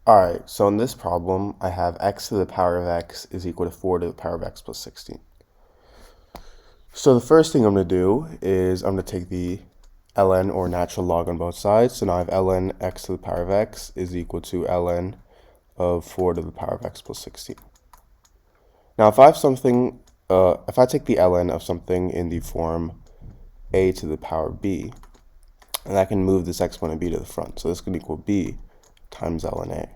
Alright, so in this problem, I have x to the power of x is equal to 4 to the power of x plus 16. So the first thing I'm going to do is I'm going to take the ln, or natural log, on both sides. So now I have ln x to the power of x is equal to ln of 4 to the power of x plus 16. Now if I have something, if I take the ln of something in the form a to the power b, and I can move this exponent b to the front. So this can equal b times ln a.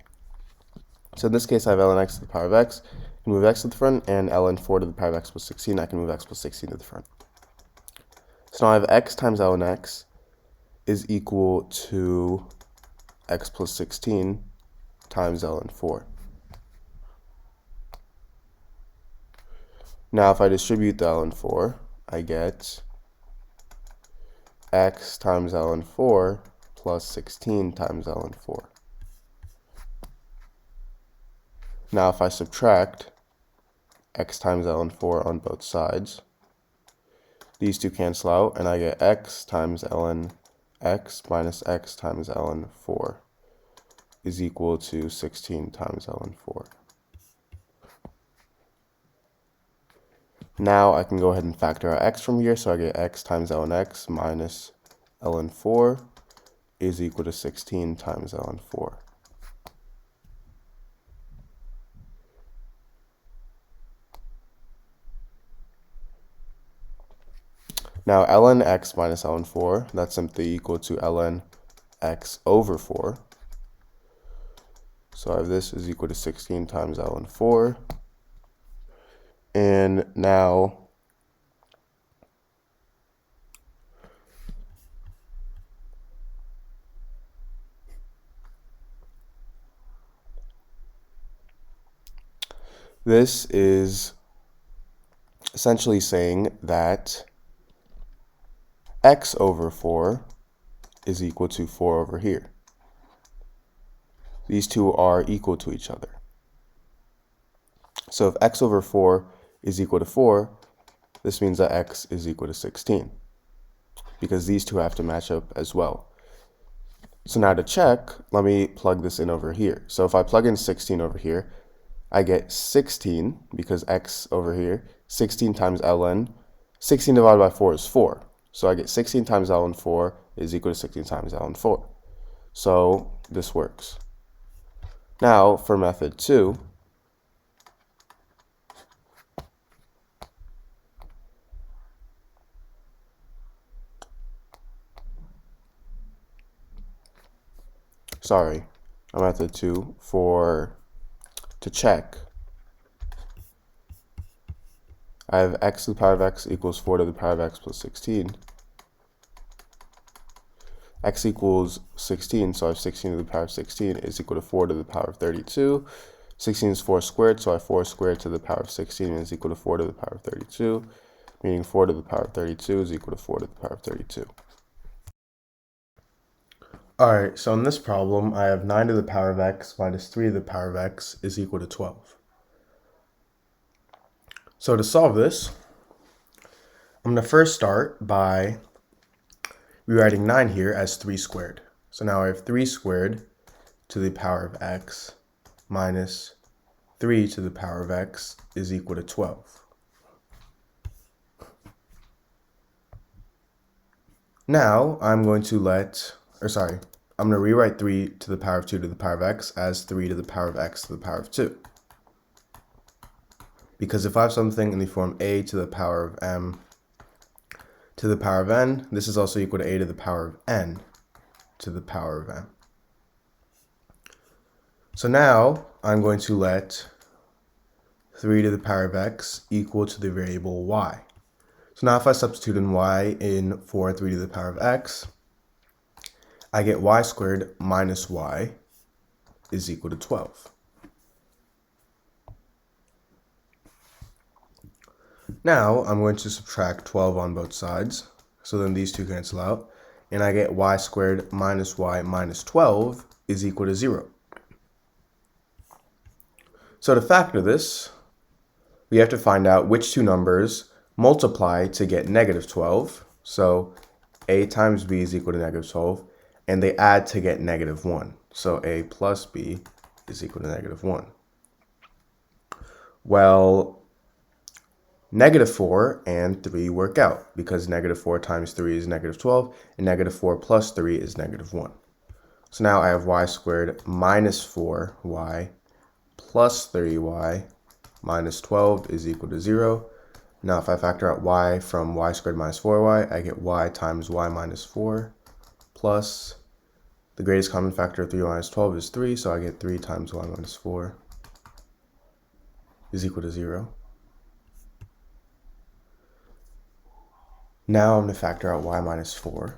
So in this case, I have ln x to the power of x. I can move x to the front, and ln 4 to the power of x plus 16. I can move x plus 16 to the front. So now I have x times ln x is equal to x plus 16 times ln 4. Now if I distribute the ln 4, I get x times ln 4 plus 16 times ln 4. Now if I subtract x times ln 4 on both sides, these two cancel out, and I get x times ln x minus x times ln 4 is equal to 16 times ln 4. Now I can go ahead and factor out x from here, so I get x times ln x minus ln 4 is equal to 16 times ln 4. Now ln x minus ln 4, that's simply equal to ln x over 4. So I have this is equal to 16 times ln 4. And now this is essentially saying that x over 4 is equal to 4 over here. These two are equal to each other. So if x over 4 is equal to 4, this means that x is equal to 16, because these two have to match up as well. So now to check, let me plug this in over here. So if I plug in 16 over here, I get 16, because x over here, 16 times ln, 16 divided by 4 is 4. So I get 16 times ln 4 is equal to 16 times ln 4. So this works. Now for method 2, to check, I have x to the power of x equals 4 to the power of x plus 16. X equals 16, so I have 16 to the power of 16 is equal to 4 to the power of 32. 16 is 4 squared, so I have 4 squared to the power of 16 is equal to 4 to the power of 32, meaning 4 to the power of 32 is equal to 4 to the power of 32. Alright, so in this problem, I have 9 to the power of x minus 3 to the power of x is equal to 12. So to solve this, I'm going to first start by rewriting 9 here as 3 squared. So now I have 3 squared to the power of x minus 3 to the power of x is equal to 12. Now I'm going to rewrite 3 to the power of 2 to the power of x as 3 to the power of x to the power of 2. Because if I have something in the form a to the power of m to the power of n, this is also equal to a to the power of n to the power of m. So now I'm going to let 3 to the power of x equal to the variable y. So now if I substitute in y in for 3 to the power of x, I get y squared minus y is equal to 12. Now I'm going to subtract 12 on both sides, so then these two cancel out, and I get y squared minus y minus 12 is equal to 0. So to factor this, we have to find out which two numbers multiply to get negative 12. So a times b is equal to negative 12, and they add to get negative 1. So a plus b is equal to negative 1. Well, negative 4 and 3 work out because negative 4 times 3 is negative 12, and negative 4 plus 3 is negative 1. So now I have y squared minus 4y plus 30y minus 12 is equal to 0. Now if I factor out y from y squared minus 4y, I get y times y minus 4 plus the greatest common factor of 3 minus 12 is 3, so I get 3 times y minus 4 is equal to 0. Now I'm going to factor out y minus 4.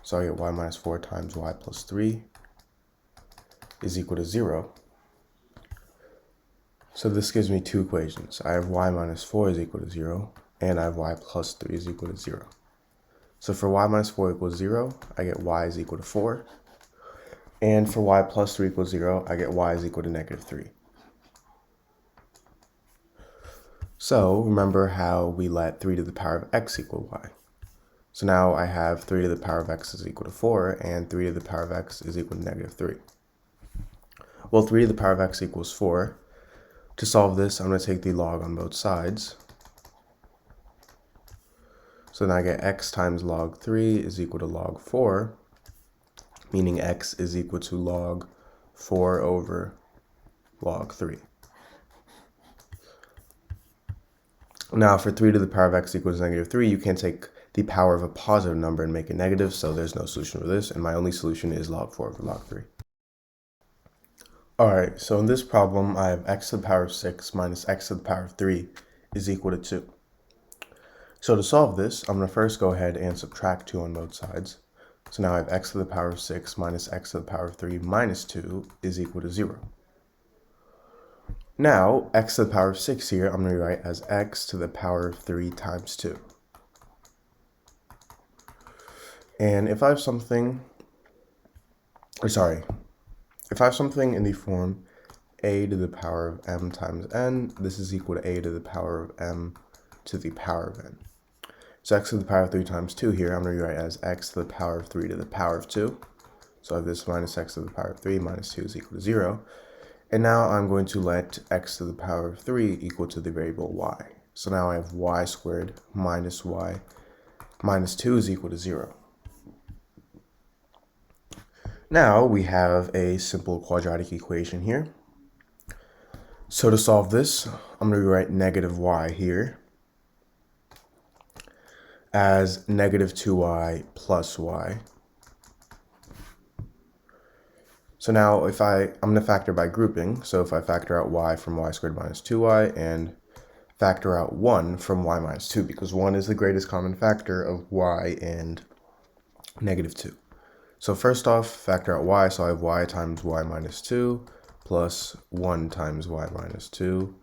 So I get y minus 4 times y plus 3 is equal to 0. So this gives me two equations. I have y minus 4 is equal to 0, and I have y plus 3 is equal to 0. So for y minus 4 equals 0, I get y is equal to 4. And for y plus 3 equals 0, I get y is equal to negative 3. So remember how we let 3 to the power of x equal y. So now I have 3 to the power of x is equal to 4, and 3 to the power of x is equal to negative 3. Well, 3 to the power of x equals 4. To solve this, I'm going to take the log on both sides. So then I get x times log 3 is equal to log 4, meaning x is equal to log 4 over log 3. Now for 3 to the power of x equals negative 3, you can't take the power of a positive number and make it negative, so there's no solution for this, and my only solution is log 4 over log 3. Alright, so in this problem, I have x to the power of 6 minus x to the power of 3 is equal to 2. So to solve this, I'm going to first go ahead and subtract 2 on both sides. So now I have x to the power of 6 minus x to the power of 3 minus 2 is equal to 0. Now, x to the power of 6 here, I'm going to rewrite as x to the power of 3 times 2. And if I have something, if I have something in the form a to the power of m times n, this is equal to a to the power of m to the power of n. So x to the power of 3 times 2 here, I'm going to rewrite as x to the power of 3 to the power of 2. So I have this minus x to the power of 3 minus 2 is equal to 0. And now I'm going to let x to the power of 3 equal to the variable y. So now I have y squared minus y minus 2 is equal to 0. Now we have a simple quadratic equation here. So to solve this, I'm going to rewrite negative y here as negative 2y plus y. So now I'm going to factor by grouping. So if I factor out y from y squared minus 2y and factor out 1 from y minus 2, because 1 is the greatest common factor of y and negative 2. So first off, factor out y, so I have y times y minus 2 plus 1 times y minus 2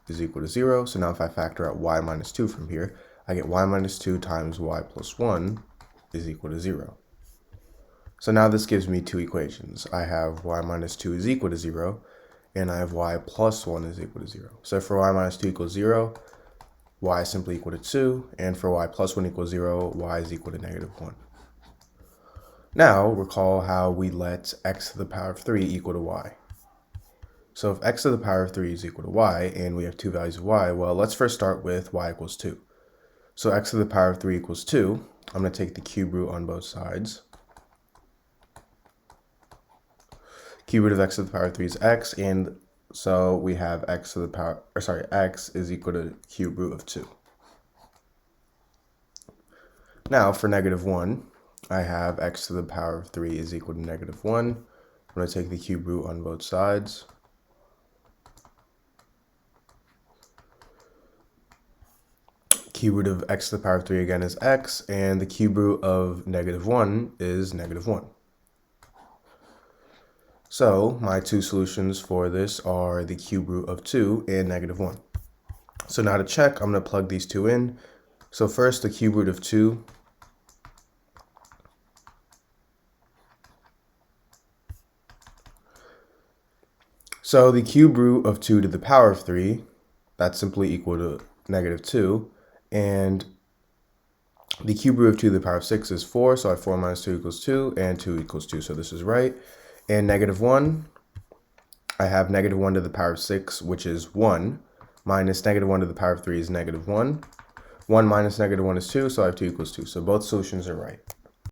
is equal to 0. So now if I factor out y minus 2 from here, I get y minus 2 times y plus 1 is equal to 0. So now this gives me two equations. I have y minus 2 is equal to 0, and I have y plus 1 is equal to 0. So for y minus 2 equals 0, y is simply equal to 2, and for y plus 1 equals 0, y is equal to negative 1. Now, recall how we let x to the power of 3 equal to y. So if x to the power of 3 is equal to y, and we have two values of y, well, let's first start with y equals 2. So x to the power of 3 equals 2. I'm going to take the cube root on both sides. Cube root of x to the power of 3 is x, and so we have x to the power, x is equal to cube root of 2. Now for negative 1, I have x to the power of 3 is equal to negative 1. I'm going to take the cube root on both sides. Cube root of x to the power of 3 again is x, and the cube root of negative 1 is negative 1. So my two solutions for this are the cube root of 2 and negative 1. So now to check, I'm going to plug these two in. So first, the cube root of 2 So the cube root of 2 to the power of 3, that's simply equal to negative 2. And the cube root of 2 to the power of 6 is 4, so I have 4 minus 2 equals 2, and 2 equals 2, so this is right. And negative 1, I have negative 1 to the power of 6, which is 1, minus negative 1 to the power of 3 is negative 1. 1 minus negative 1 is 2, so I have 2 equals 2. So both solutions are right.